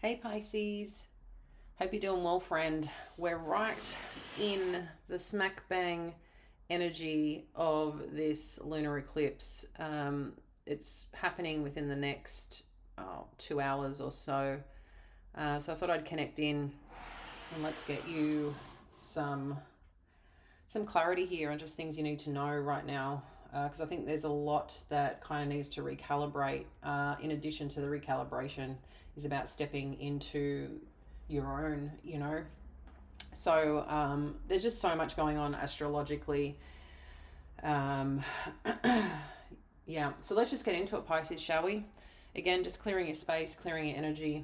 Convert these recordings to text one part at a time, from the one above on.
Hey Pisces, hope you're doing well, friend. We're right in the smack bang energy of this lunar eclipse. It's happening within the next 2 hours or so. So I thought I'd connect in and let's get you some clarity here on just things you need to know right now. Because I think there's a lot that kind of needs to recalibrate. In addition to the recalibration, is about stepping into your own, So there's just so much going on astrologically. Yeah, so let's just get into it, Pisces, shall we? Again, just clearing your space, clearing your energy.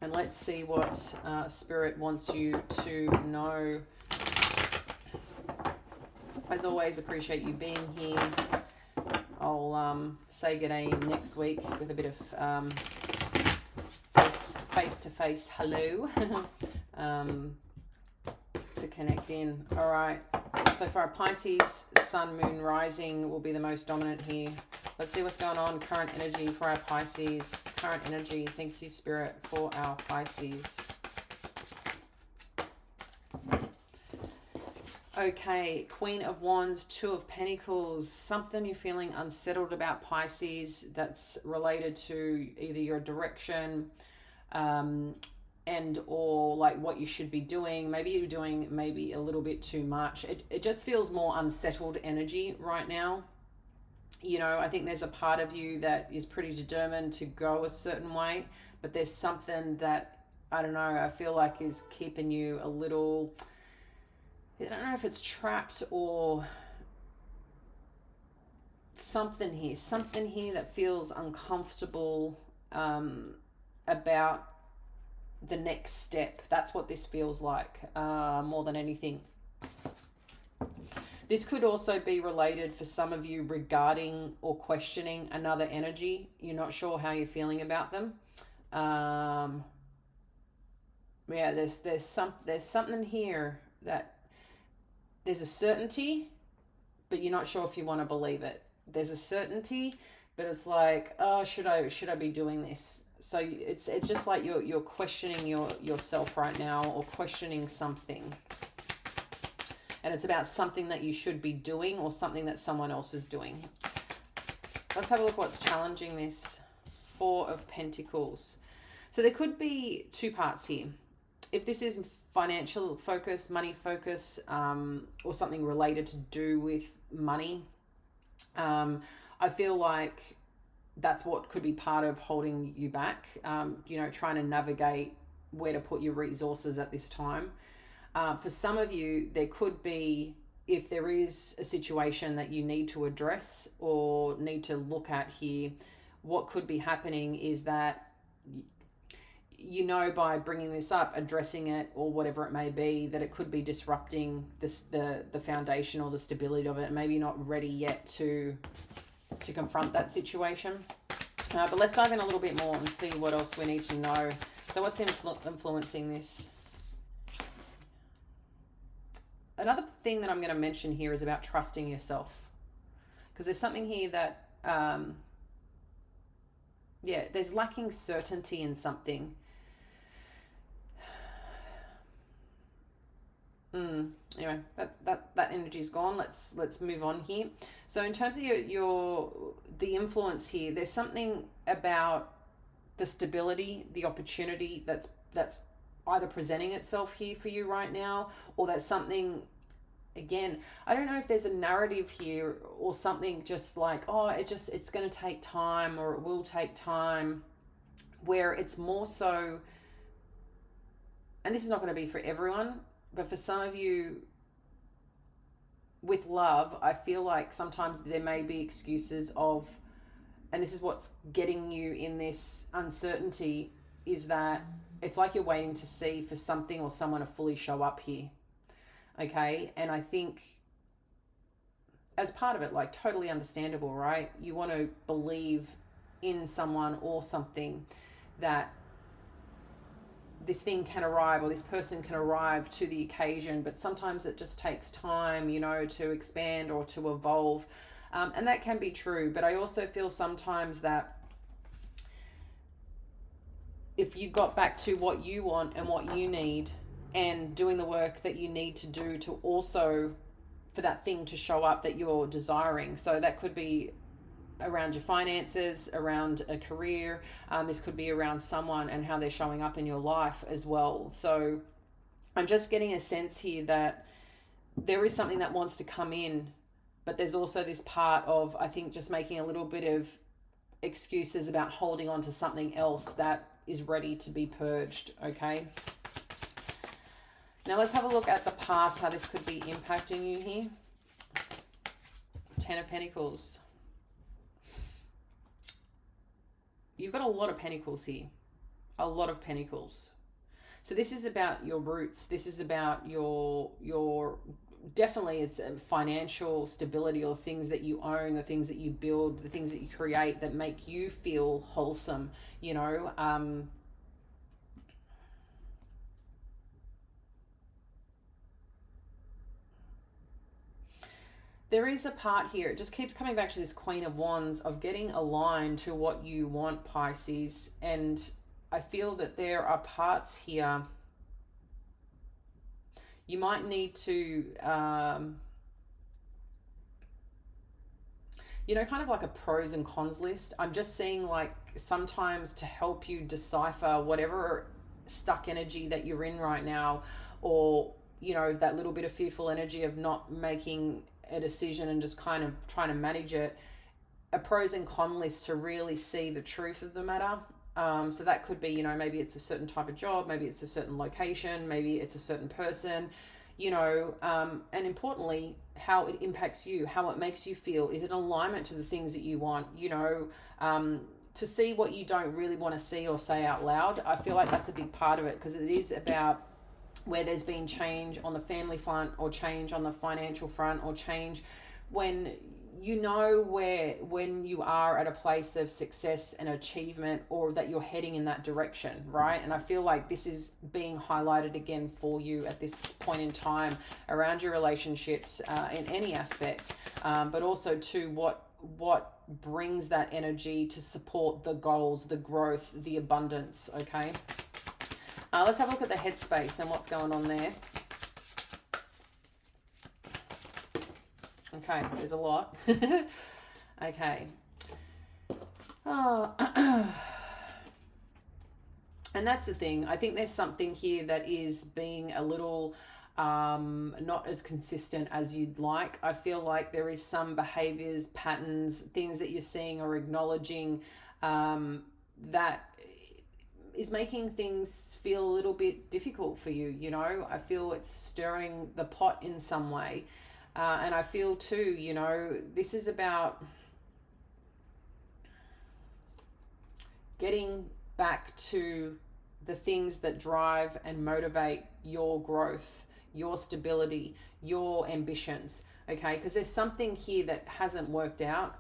And let's see what Spirit wants you to know. As always, appreciate you being here. I'll say good day next week with a bit of face-to-face hello to connect in. All right. So for our Pisces, Sun, Moon, Rising will be the most dominant here. Let's see what's going on. Current energy for our Pisces. Current energy. Thank you, Spirit, for our Pisces. Okay, Queen of Wands, Two of Pentacles, something you're feeling unsettled about, Pisces, that's related to either your direction and or like what you should be doing. Maybe you're doing maybe a little bit too much. It just feels more unsettled energy right now. I think there's a part of you that is pretty determined to go a certain way, but there's something that, I don't know, I feel like is keeping you a little... I don't know if it's trapped or something here that feels uncomfortable about the next step. That's what this feels like more than anything. This could also be related for some of you regarding or questioning another energy. You're not sure how you're feeling about them. Yeah, there's something here that there's a certainty, but you're not sure if you want to believe it. There's a certainty, but it's like, oh, should I be doing this? So it's just like you're questioning yourself right now, or questioning something. And it's about something that you should be doing or something that someone else is doing. Let's have a look what's challenging this. Four of Pentacles. So there could be two parts here. If this is financial focus, money focus, or something related to do with money, I feel like that's what could be part of holding you back, trying to navigate where to put your resources at this time. For some of you, there could be, if there is a situation that you need to address or need to look at here, what could be happening is that by bringing this up, addressing it, or whatever it may be, that it could be disrupting the foundation or the stability of it. Maybe you're not ready yet to confront that situation. But let's dive in a little bit more and see what else we need to know. So what's influencing this? Another thing that I'm going to mention here is about trusting yourself. Because there's something here that, there's lacking certainty in something. Anyway, that energy's gone. Let's move on here. So in terms of the influence here, there's something about the stability, the opportunity that's either presenting itself here for you right now, or that's something, again, I don't know if there's a narrative here or something just like, it's going to take time, or it will take time, where it's more so, and this is not going to be for everyone, but for some of you with love, I feel like sometimes there may be excuses of, and this is what's getting you in this uncertainty, is that it's like you're waiting to see for something or someone to fully show up here. Okay. And I think as part of it, like, totally understandable, right? You want to believe in someone or something that this thing can arrive, or this person can arrive to the occasion, but sometimes it just takes time, to expand or to evolve. And that can be true, but I also feel sometimes that if you got back to what you want and what you need and doing the work that you need to do to also for that thing to show up that you're desiring. So that could be around your finances, around a career. This could be around someone and how they're showing up in your life as well. So I'm just getting a sense here that there is something that wants to come in, but there's also this part of, I think, just making a little bit of excuses about holding on to something else that is ready to be purged, okay? Now let's have a look at the past, how this could be impacting you here. Ten of Pentacles. You've got a lot of pentacles here. A lot of pentacles. So this is about your roots. This is about your definitely is financial stability, or things that you own, the things that you build, the things that you create that make you feel wholesome, you know. There is a part here, it just keeps coming back to this Queen of Wands, of getting aligned to what you want, Pisces. And I feel that there are parts here you might need to, you know, kind of like a pros and cons list. I'm just seeing like sometimes to help you decipher whatever stuck energy that you're in right now, or, you know, that little bit of fearful energy of not making a decision and just kind of trying to manage it, a pros and con list to really see the truth of the matter. So that could be, you know, maybe it's a certain type of job, maybe it's a certain location, maybe it's a certain person, you know, and importantly, how it impacts you, how it makes you feel. Is it alignment to the things that you want, you know, to see what you don't really want to see or say out loud. I feel like that's a big part of it, because it is about where there's been change on the family front, or change on the financial front, or change when you know when you are at a place of success and achievement, or that you're heading in that direction, right? And I feel like this is being highlighted again for you at this point in time around your relationships, in any aspect, but also to what brings that energy to support the goals, the growth, the abundance, okay? Let's have a look at the headspace and what's going on there. Okay, there's a lot. Okay. Oh. And that's the thing. I think there's something here that is being a little not as consistent as you'd like. I feel like there is some behaviors, patterns, things that you're seeing or acknowledging that is making things feel a little bit difficult for you, you know. I feel it's stirring the pot in some way. And I feel too, you know, this is about getting back to the things that drive and motivate your growth, your stability, your ambitions, okay? Because there's something here that hasn't worked out.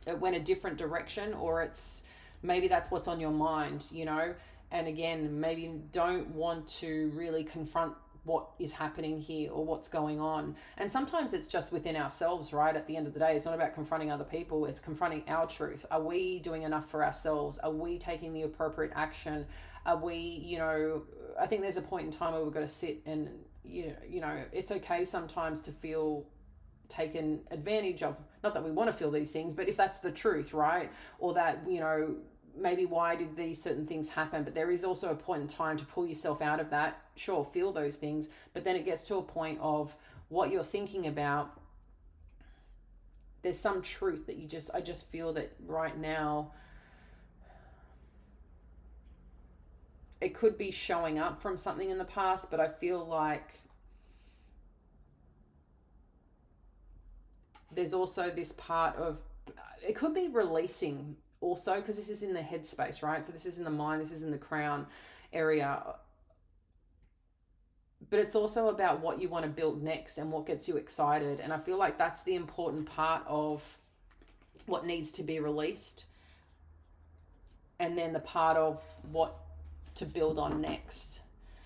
It went a different direction, or it's maybe that's what's on your mind, you know? And again, maybe don't want to really confront what is happening here or what's going on. And sometimes it's just within ourselves, right? At the end of the day, it's not about confronting other people, it's confronting our truth. Are we doing enough for ourselves? Are we taking the appropriate action? Are we, you know, I think there's a point in time where we've got to sit and, you know, it's okay sometimes to feel taken advantage of. Not that we want to feel these things, but if that's the truth, right? Or that, you know, maybe why did these certain things happen? But there is also a point in time to pull yourself out of that. Sure, feel those things, but then it gets to a point of what you're thinking about. There's some truth that I just feel that right now it could be showing up from something in the past, but I feel like there's also this part of, it could be releasing also, because this is in the headspace, right? So this is in the mind, this is in the crown area. But it's also about what you want to build next and what gets you excited. And I feel like that's the important part of what needs to be released. And then the part of what to build on next.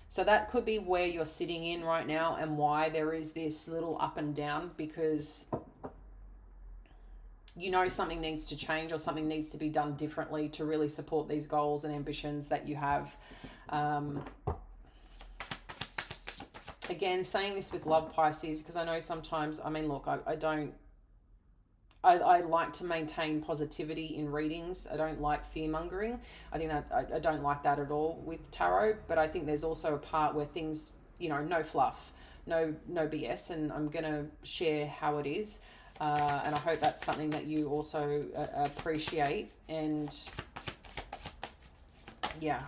So that could be where you're sitting in right now and why there is this little up and down, because you know something needs to change or something needs to be done differently to really support these goals and ambitions that you have. Again, saying this with love, Pisces, because I know sometimes, I mean, look, I like to maintain positivity in readings. I don't like fear mongering. I think that I don't like that at all with tarot. But I think there's also a part where things, you know, no fluff, no BS, and I'm gonna share how it is. And I hope that's something that you also appreciate. And yeah,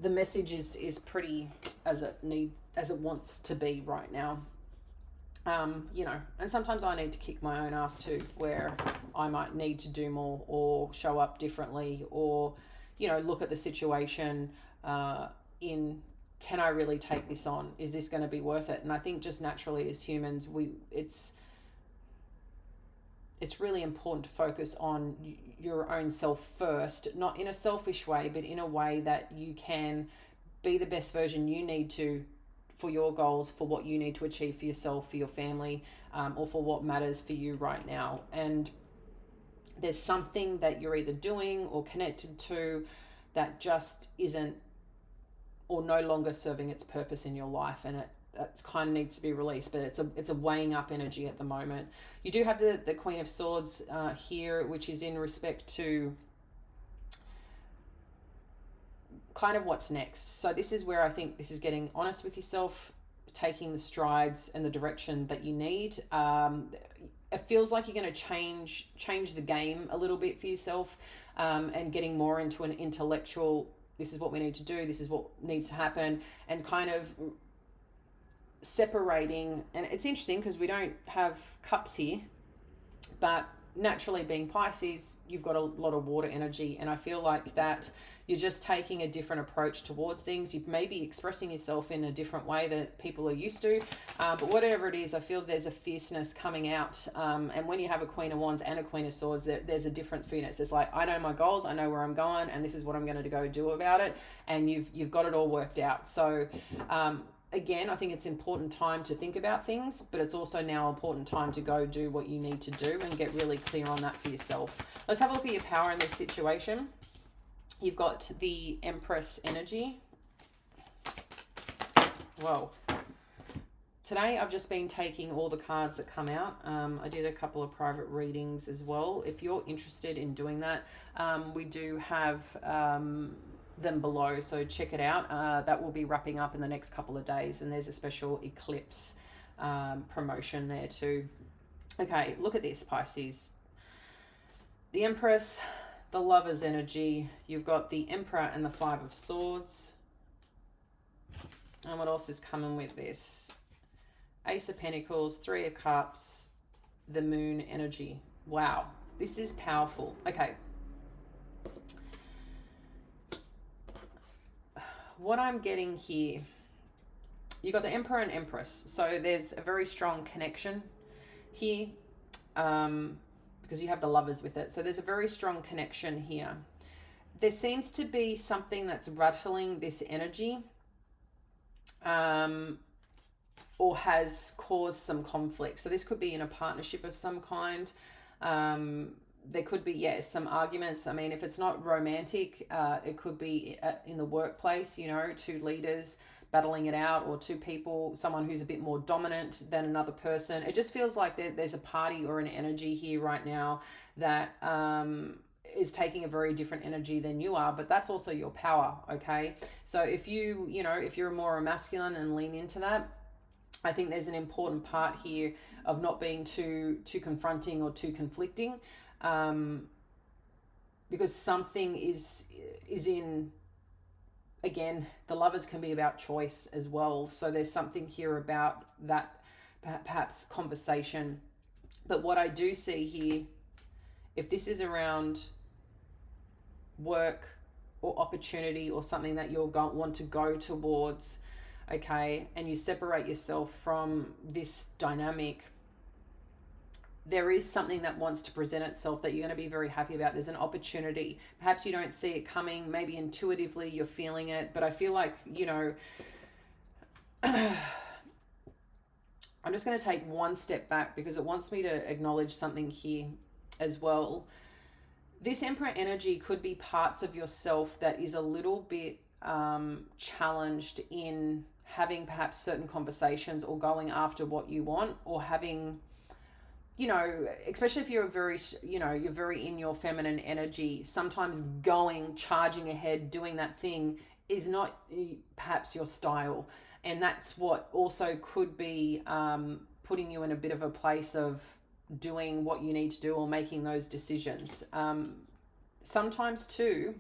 the message is pretty as it wants to be right now. You know, and sometimes I need to kick my own ass too, where I might need to do more or show up differently, or, you know, look at the situation in, can I really take this on? Is this going to be worth it? And I think just naturally as humans, it's really important to focus on your own self first, not in a selfish way, but in a way that you can be the best version you need to for your goals, for what you need to achieve for yourself, for your family, or for what matters for you right now. And there's something that you're either doing or connected to that just isn't or no longer serving its purpose in your life, and that kind of needs to be released. But it's a weighing up energy at the moment. You do have the Queen of Swords here, which is in respect to kind of what's next. So this is where I think this is getting honest with yourself, taking the strides and the direction that you need. It feels like you're going to change the game a little bit for yourself, and getting more into an intellectual, this is what we need to do, this is what needs to happen, and kind of separating. And it's interesting because we don't have cups here, but naturally being Pisces, you've got a lot of water energy, and I feel like that you're just taking a different approach towards things. You may be expressing yourself in a different way that people are used to, but whatever it is, I feel there's a fierceness coming out, and when you have a Queen of Wands and a Queen of Swords, there's a difference for you. It's just like, I know my goals, I know where I'm going, and this is what I'm going to go do about it, and you've got it all worked out. So again, I think it's important time to think about things, but it's also now important time to go do what you need to do and get really clear on that for yourself. Let's have a look at your power in this situation. You've got the Empress energy. Whoa. Today I've just been taking all the cards that come out. I did a couple of private readings as well. If you're interested in doing that, we do have them below, so check it out. That will be wrapping up in the next couple of days, and there's a special Eclipse promotion there too. Okay, look at this, Pisces. The Empress, the Lover's energy. You've got the Emperor and the Five of Swords. And what else is coming with this? Ace of Pentacles, Three of Cups, the Moon energy. Wow, this is powerful. Okay. What I'm getting here, you got the Emperor and Empress. So there's a very strong connection here, because you have the Lovers with it. So there's a very strong connection here. There seems to be something that's rattling this energy, or has caused some conflict. So this could be in a partnership of some kind. There could be, yes, some arguments. I mean, if it's not romantic, it could be in the workplace, you know, two leaders battling it out, or two people, someone who's a bit more dominant than another person. It just feels like there's a party or an energy here right now that is taking a very different energy than you are, but that's also your power, okay? So if if you're more a masculine and lean into that, I think there's an important part here of not being too confronting or too conflicting, because something is in, again, the Lovers can be about choice as well. So there's something here about that, perhaps conversation. But what I do see here, if this is around work or opportunity or something that you'll want to go towards, okay, and you separate yourself from this dynamic, there is something that wants to present itself that you're going to be very happy about. There's an opportunity. Perhaps you don't see it coming. Maybe intuitively you're feeling it. But I feel like, I'm just going to take one step back because it wants me to acknowledge something here as well. This Emperor energy could be parts of yourself that is a little bit challenged in having perhaps certain conversations or going after what you want, or having, you know, especially if you're very, you know, you're very in your feminine energy, sometimes charging ahead, doing that thing is not perhaps your style. And that's what also could be putting you in a bit of a place of doing what you need to do or making those decisions. Sometimes too,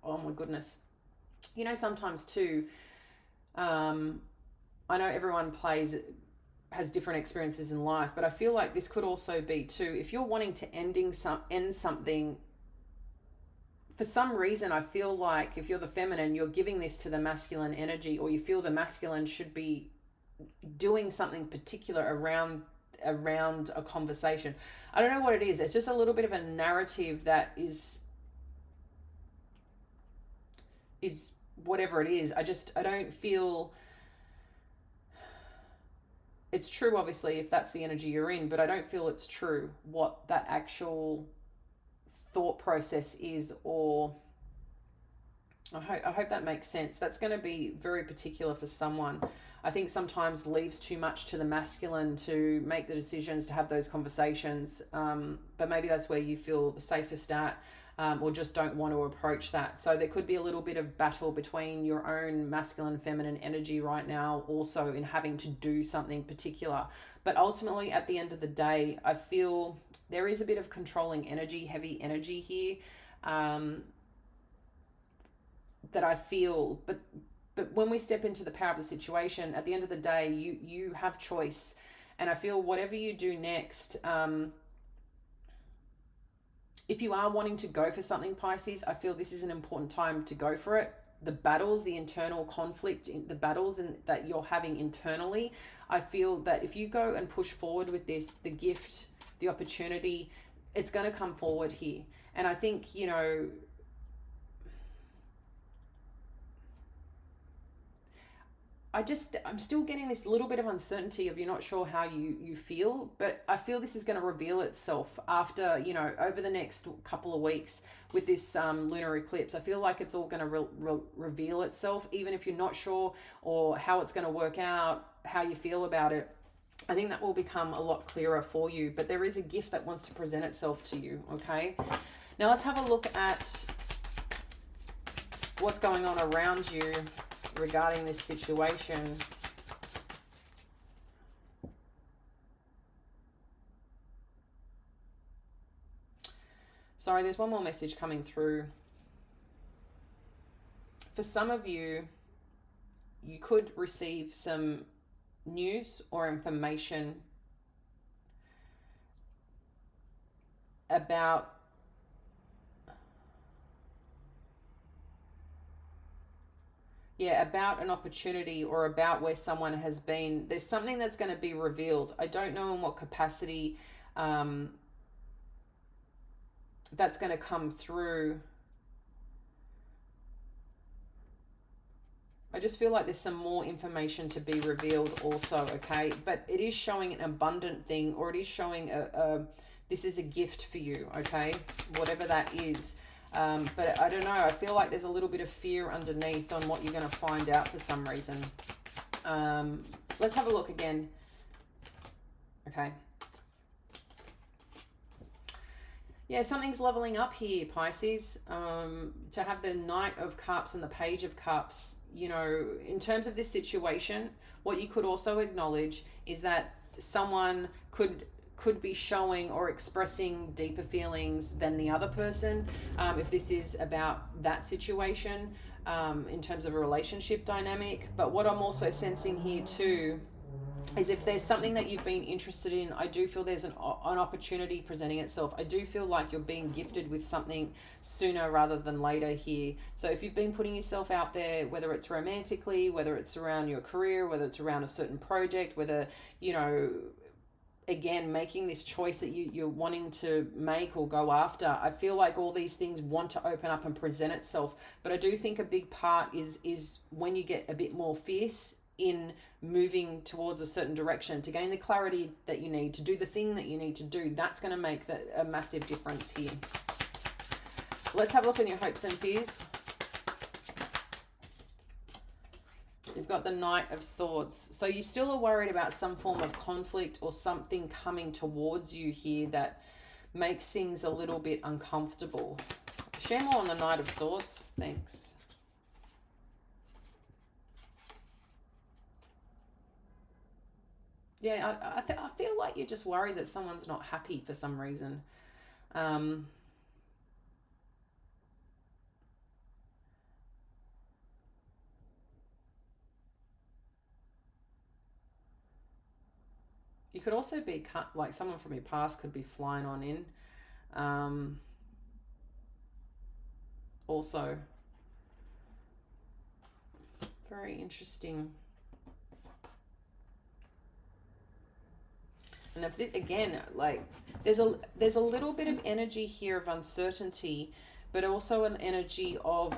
oh my goodness, you know, sometimes too, I know everyone has different experiences in life, but I feel like this could also be too, if you're wanting to end something, for some reason, I feel like if you're the feminine, you're giving this to the masculine energy, or you feel the masculine should be doing something particular around a conversation. I don't know what it is. It's just a little bit of a narrative that is whatever it is. I don't feel it's true, obviously, if that's the energy you're in, but I don't feel it's true what that actual thought process is, or I hope that makes sense. That's going to be very particular for someone. I think sometimes leaves too much to the masculine to make the decisions, to have those conversations, but maybe that's where you feel the safest at, or just don't want to approach that. So there could be a little bit of battle between your own masculine, feminine energy right now, also in having to do something particular. But ultimately, at the end of the day, I feel there is a bit of controlling energy, heavy energy here, that I feel. But when we step into the power of the situation, at the end of the day, you have choice. And I feel whatever you do next, if you are wanting to go for something, Pisces, I feel this is an important time to go for it. The battles, the internal conflict, the battles that you're having internally, I feel that if you go and push forward with this, the gift, the opportunity, it's going to come forward here. And I think, you know, I'm still getting this little bit of uncertainty of you're not sure how you feel, but I feel this is going to reveal itself after, you know, over the next couple of weeks with this lunar eclipse. I feel like it's all going to reveal itself, even if you're not sure or how it's going to work out, how you feel about it. I think that will become a lot clearer for you, but there is a gift that wants to present itself to you, okay? Now let's have a look at what's going on around you regarding this situation. Sorry, there's one more message coming through. For some of you, you could receive some news or information about an opportunity, or about where someone has been. There's something that's going to be revealed. I don't know in what capacity that's going to come through. I just feel like there's some more information to be revealed also, okay? But it is showing an abundant thing, or it is showing this is a gift for you, okay? Whatever that is. But I don't know, I feel like there's a little bit of fear underneath on what you're going to find out for some reason. Let's have a look again. Okay. Yeah, something's leveling up here, Pisces. To have the Knight of Cups and the Page of Cups, you know, in terms of this situation, what you could also acknowledge is that someone could be showing or expressing deeper feelings than the other person, if this is about that situation, in terms of a relationship dynamic. But what I'm also sensing here too is if there's something that you've been interested in, I do feel there's an opportunity presenting itself. I do feel like you're being gifted with something sooner rather than later here. So if you've been putting yourself out there, whether it's romantically, whether it's around your career, whether it's around a certain project, whether, you know, again, making this choice that you're wanting to make or go after, I feel like all these things want to open up and present itself. But I do think a big part is when you get a bit more fierce in moving towards a certain direction, to gain the clarity that you need, to do the thing that you need to do. That's going to make a massive difference here. Let's have a look at your hopes and fears. You've got the Knight of Swords. So you still are worried about some form of conflict or something coming towards you here that makes things a little bit uncomfortable. Share more on the Knight of Swords. Thanks. Yeah, I feel like you're just worried that someone's not happy for some reason. You could also be like someone from your past could be flying on in. Also, very interesting. And if this, again, like there's a little bit of energy here of uncertainty, but also an energy of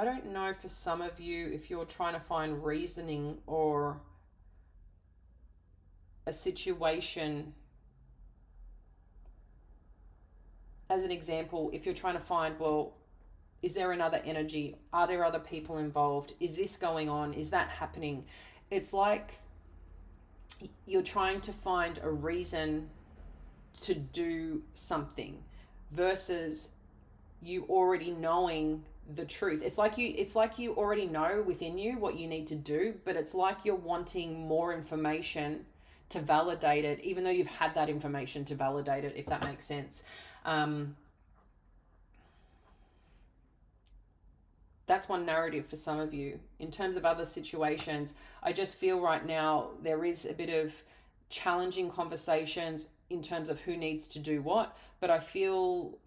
I don't know, for some of you, if you're trying to find reasoning or a situation. As an example, if you're trying to find, well, is there another energy? Are there other people involved? Is this going on? Is that happening? It's like you're trying to find a reason to do something versus you already knowing the truth. It's like you already know within you what you need to do, but it's like you're wanting more information to validate it, even though you've had that information to validate it, if that makes sense. That's one narrative for some of you. In terms of other situations, I just feel right now there is a bit of challenging conversations in terms of who needs to do what, but I feel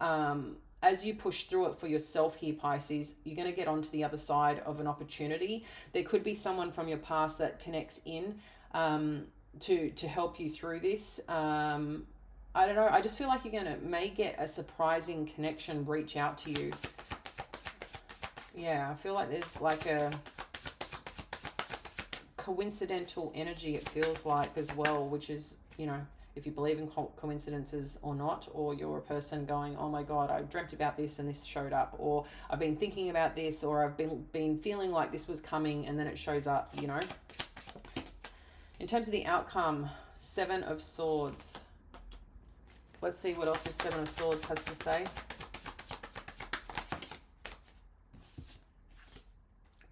as you push through it for yourself here, Pisces, you're going to get onto the other side of an opportunity. There could be someone from your past that connects in to help you through this. I don't know. I just feel like you're may get a surprising connection reach out to you. Yeah, I feel like there's like a coincidental energy, it feels like, as well, which is, you know, if you believe in coincidences or not, or you're a person going, oh my God, I dreamt about this and this showed up, or I've been thinking about this, or I've been feeling like this was coming and then it shows up, you know. In terms of the outcome, Seven of Swords. Let's see what else the Seven of Swords has to say.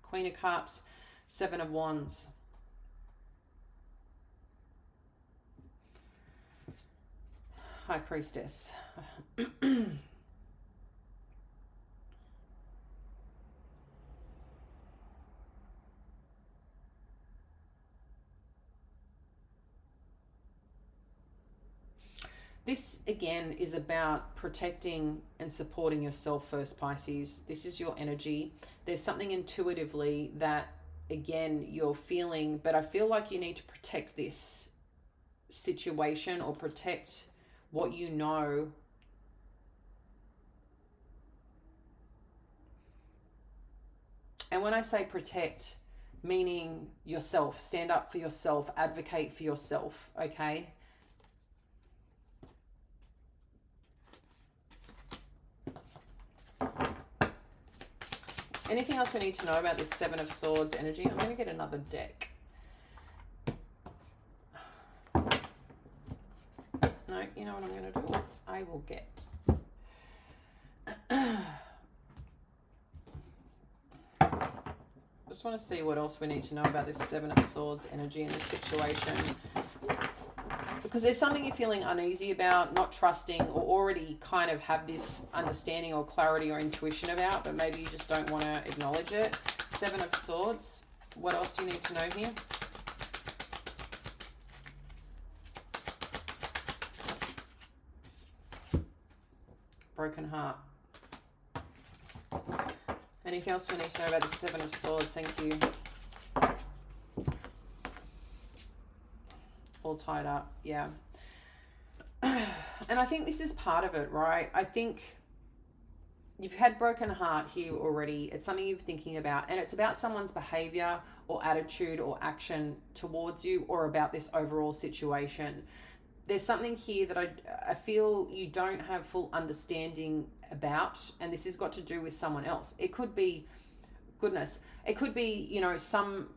Queen of Cups, Seven of Wands. High Priestess. This, again, is about protecting and supporting yourself first, Pisces. This is your energy. There's something intuitively that, again, you're feeling, but I feel like you need to protect this situation or protect what you know. And when I say protect, meaning yourself, stand up for yourself, advocate for yourself, okay? Anything else we need to know about this Seven of Swords energy? I'm going to get another deck. No, you know what I'm going to do? I will get... just want to see what else we need to know about this Seven of Swords energy in this situation. Because there's something you're feeling uneasy about, not trusting, or already kind of have this understanding or clarity or intuition about, but maybe you just don't want to acknowledge it. Seven of Swords. What else do you need to know here? Broken heart. Anything else we need to know about the Seven of Swords? Thank you. All tied up, yeah. And I think this is part of it, right? I think you've had broken heart here already. It's something you're thinking about, and it's about someone's behavior or attitude or action towards you, or about this overall situation. There's something here that I feel you don't have full understanding about, and this has got to do with someone else. It could be, goodness, it could be, you know, some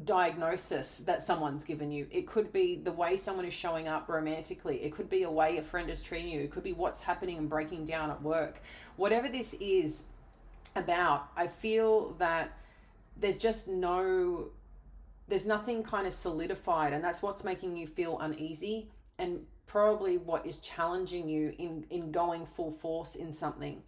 diagnosis that someone's given you. It could be the way someone is showing up romantically. It could be a way a friend is treating you. It could be what's happening and breaking down at work. Whatever this is about, I feel that there's just there's nothing kind of solidified, and that's what's making you feel uneasy, and probably what is challenging you in going full force in something.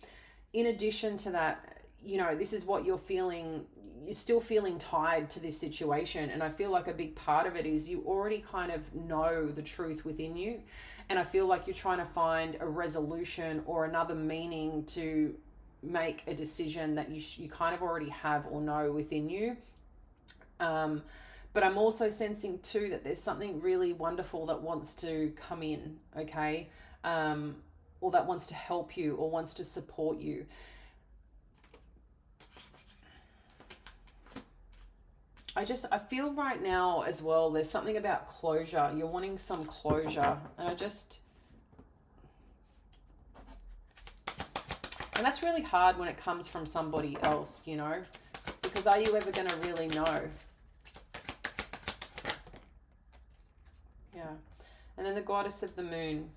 In addition to that, you know, this is what you're feeling. You're still feeling tied to this situation, and I feel like a big part of it is you already kind of know the truth within you, and I feel like you're trying to find a resolution or another meaning to make a decision that you kind of already have or know within you. But I'm also sensing too that there's something really wonderful that wants to come in, okay, or that wants to help you or wants to support you. I feel right now as well, there's something about closure. You're wanting some closure. And that's really hard when it comes from somebody else, you know, because are you ever going to really know? Yeah. And then the goddess of the moon.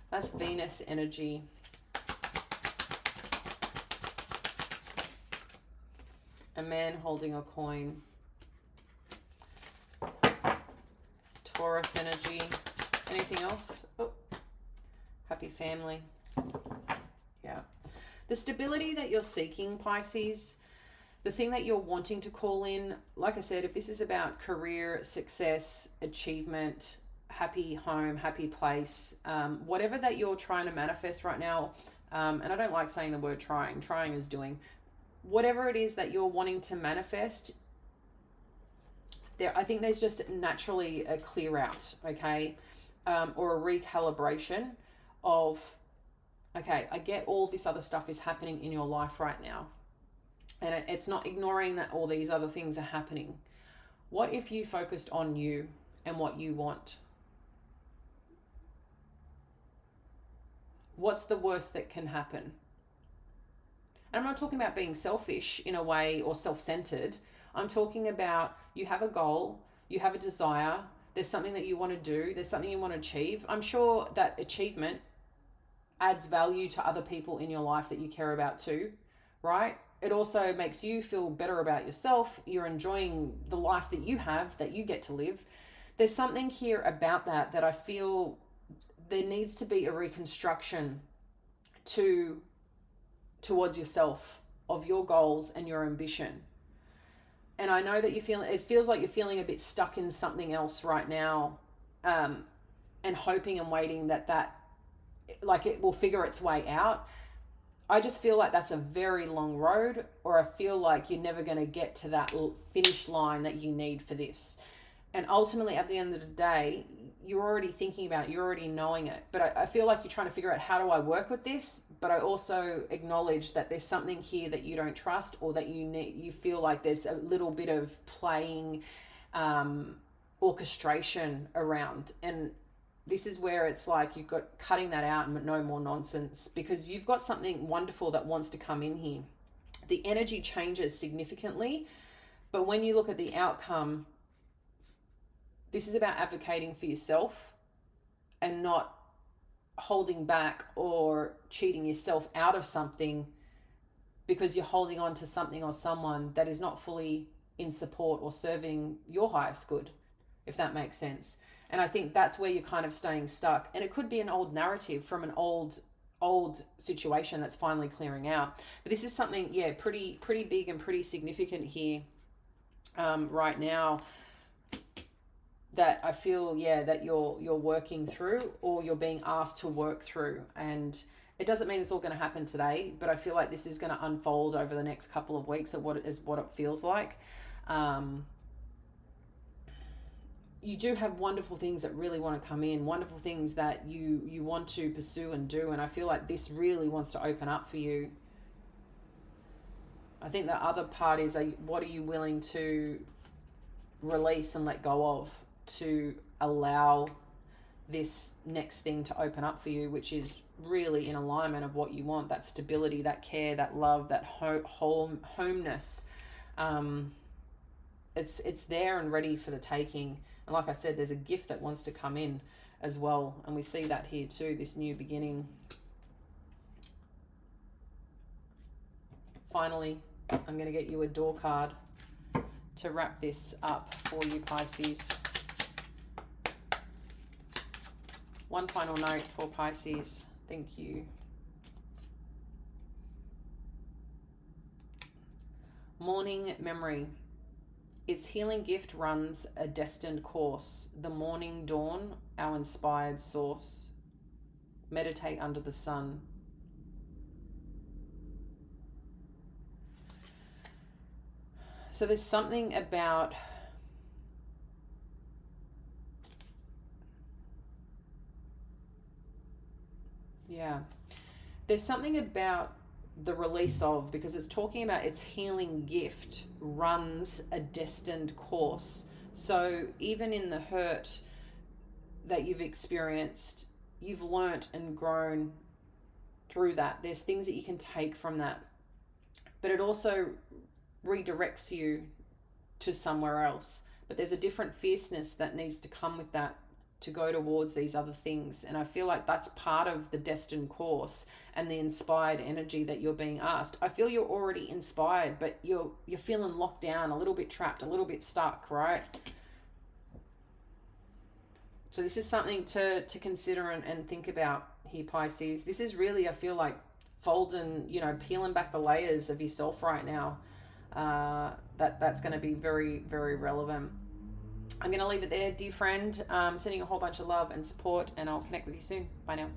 That's Venus energy. A man holding a coin. Taurus energy. Anything else? Oh, happy family. Yeah. The stability that you're seeking, Pisces, the thing that you're wanting to call in, like I said, if this is about career, success, achievement, happy home, happy place, whatever that you're trying to manifest right now, and I don't like saying the word trying is doing, whatever it is that you're wanting to manifest, I think there's just naturally a clear out, okay, or a recalibration of, okay, I get all this other stuff is happening in your life right now, and it's not ignoring that all these other things are happening. What if you focused on you and what you want? What's the worst that can happen? And I'm not talking about being selfish in a way or self-centered. I'm talking about you have a goal, you have a desire, there's something that you want to do, there's something you want to achieve. I'm sure that achievement adds value to other people in your life that you care about too, right? It also makes you feel better about yourself. You're enjoying the life that you have, that you get to live. There's something here about that I feel there needs to be a reconstruction towards yourself, of your goals and your ambition. And I know that it feels like you're feeling a bit stuck in something else right now, and hoping and waiting that like it will figure its way out. I just feel like that's a very long road, or I feel like you're never going to get to that finish line that you need for this. And ultimately, at the end of the day, you're already thinking about it, you're already knowing it. But I feel like you're trying to figure out, how do I work with this? But I also acknowledge that there's something here that you don't trust, or that you feel like there's a little bit of playing orchestration around. And this is where it's like you've got cutting that out and no more nonsense, because you've got something wonderful that wants to come in here. The energy changes significantly, but when you look at the outcome, this is about advocating for yourself and not holding back or cheating yourself out of something because you're holding on to something or someone that is not fully in support or serving your highest good, if that makes sense. And I think that's where you're kind of staying stuck. And it could be an old narrative from an old situation that's finally clearing out. But this is something, yeah, pretty big and pretty significant here right now, that I feel, yeah, that you're working through, or you're being asked to work through. And it doesn't mean it's all going to happen today, but I feel like this is going to unfold over the next couple of weeks, of what it feels like. you do have wonderful things that really want to come in, wonderful things that you want to pursue and do. And I feel like this really wants to open up for you. I think the other part is, what are you willing to release and let go of to allow this next thing to open up for you, which is really in alignment of what you want, that stability, that care, that love, that homeness. It's there and ready for the taking. And like I said, there's a gift that wants to come in as well. And we see that here too, this new beginning. Finally, I'm going to get you a door card to wrap this up for you, Pisces. One final note for Pisces. Thank you. Morning memory. Its healing gift runs a destined course. The morning dawn, our inspired source. Meditate under the sun. So there's something about there's something about the release of, because it's talking about its healing gift runs a destined course. So even in the hurt that you've experienced, you've learnt and grown through that. There's things that you can take from that, but it also redirects you to somewhere else. But there's a different fierceness that needs to come with that to go towards these other things. And I feel like that's part of the destined course and the inspired energy that you're being asked. I feel you're already inspired, but you're feeling locked down, a little bit trapped, a little bit stuck, right? So this is something to consider and think about here, Pisces. This is really, I feel like, folding, peeling back the layers of yourself right now. That's going to be very, very relevant. I'm going to leave it there, dear friend. Sending a whole bunch of love and support, and I'll connect with you soon. Bye now.